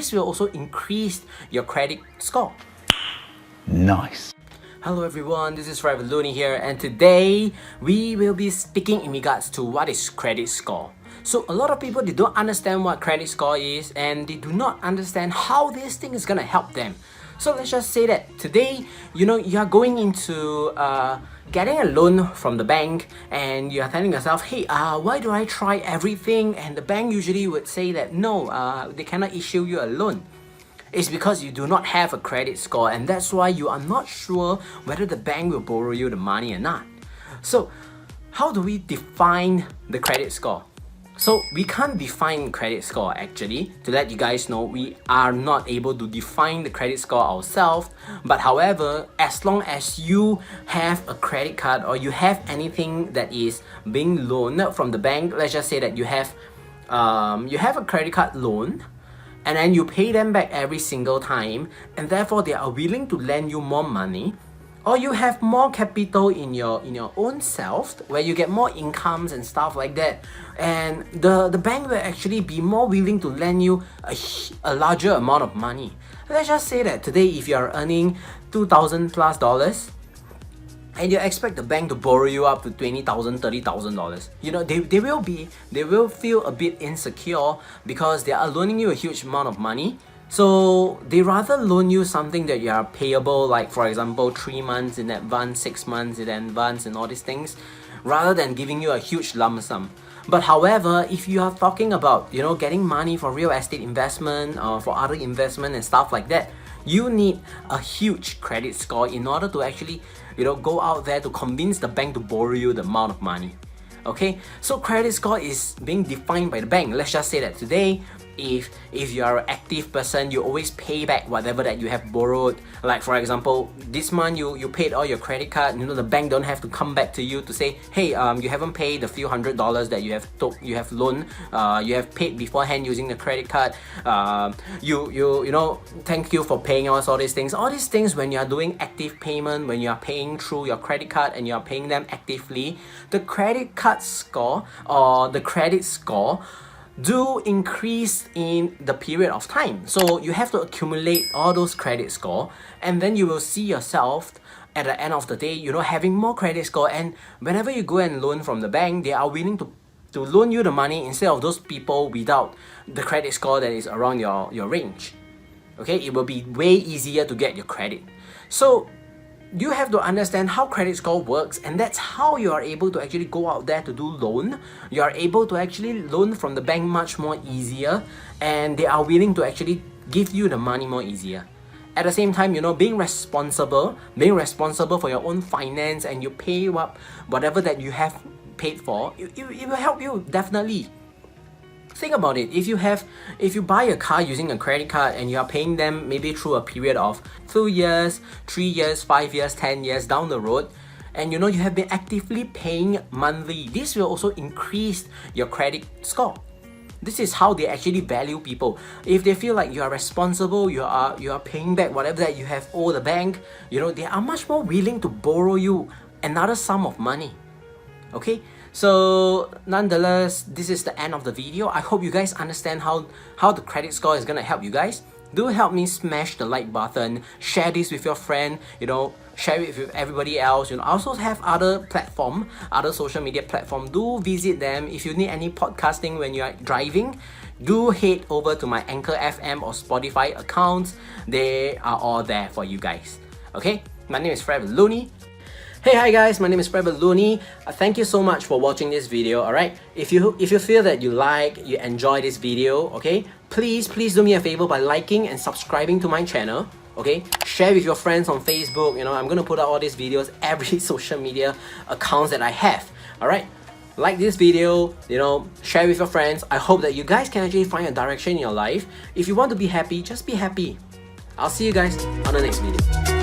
This will also increase your credit score. Nice. Hello everyone, this is Forever Looney here, and today we will be speaking in regards to what is credit score. So a lot of people, they don't understand what credit score is, and they do not understand how this thing is gonna help them. So let's just say that today, you are going into getting a loan from the bank, and you are telling yourself, hey, why do I try everything? And the bank usually would say that no, they cannot issue you a loan. It's because you do not have a credit score, and that's why you are not sure whether the bank will borrow you the money or not. So how do we define the credit score? So we can't define credit score actually. To let you guys know, we are not able to define the credit score ourselves. But however, as long as you have a credit card or you have anything that is being loaned from the bank, let's just say that you have a credit card loan, and then you pay them back every single time, and therefore they are willing to lend you more money, or you have more capital in your own self where you get more incomes and stuff like that, and the bank will actually be more willing to lend you a larger amount of money. Let's just say that today, if you are earning $2,000+ and you expect the bank to borrow you up to $20,000, $30,000, they will feel a bit insecure because they are loaning you a huge amount of money. So they rather loan you something that you are payable, like for example 3 months in advance, 6 months in advance, and all these things, rather than giving you a huge lump sum. But however, if you are talking about getting money for real estate investment or for other investment and stuff like that, you need a huge credit score in order to actually go out there to convince the bank to borrow you the amount of money. Okay, so credit score is being defined by the bank. Let's just say that today, if you are an active person, you always pay back whatever that you have borrowed. Like for example, this month you paid all your credit card, the bank don't have to come back to you to say, hey, you haven't paid the few $100s that you have loaned, you have paid beforehand using the credit card, thank you for paying us all these things. All these things, when you are doing active payment, when you are paying through your credit card and you are paying them actively, the credit card score or the credit score do increase in the period of time. So you have to accumulate all those credit score, and then you will see yourself at the end of the day, having more credit score. And whenever you go and loan from the bank, they are willing to loan you the money instead of those people without the credit score that is around your range. Okay, it will be way easier to get your credit. So you have to understand how credit score works, and that's how you are able to actually go out there to do loan. You are able to actually loan from the bank much more easier, and they are willing to actually give you the money more easier. At the same time, being responsible for your own finance, and you pay up whatever that you have paid for, it will help you definitely. Think about it. If you buy a car using a credit card and you are paying them maybe through a period of 2 years, 3 years, 5 years, 10 years down the road, and you have been actively paying monthly, this will also increase your credit score. This is how they actually value people. If they feel like you are responsible, you are paying back whatever that you have owed the bank, they are much more willing to borrow you another sum of money. Okay, so nonetheless, this is the end of the video. I hope you guys understand how the credit score is gonna help you guys. Do help me smash the like button, share this with your friend, share it with everybody else. I also have other social media platform. Do visit them. If you need any podcasting when you are driving, do head over to my Anchor FM or Spotify accounts. They are all there for you guys. Okay, my name is Forever Looney. Hey, hi guys, my name is Forever Looney. Thank you so much for watching this video. Alright, if you feel that you enjoy this video, okay, please do me a favor by liking and subscribing to my channel. Okay, share with your friends on Facebook. I'm gonna put out all these videos every social media accounts that I have. Alright, like this video, share with your friends. I hope that you guys can actually find a direction in your life. If you want to be happy, just be happy. I'll see you guys on the next video.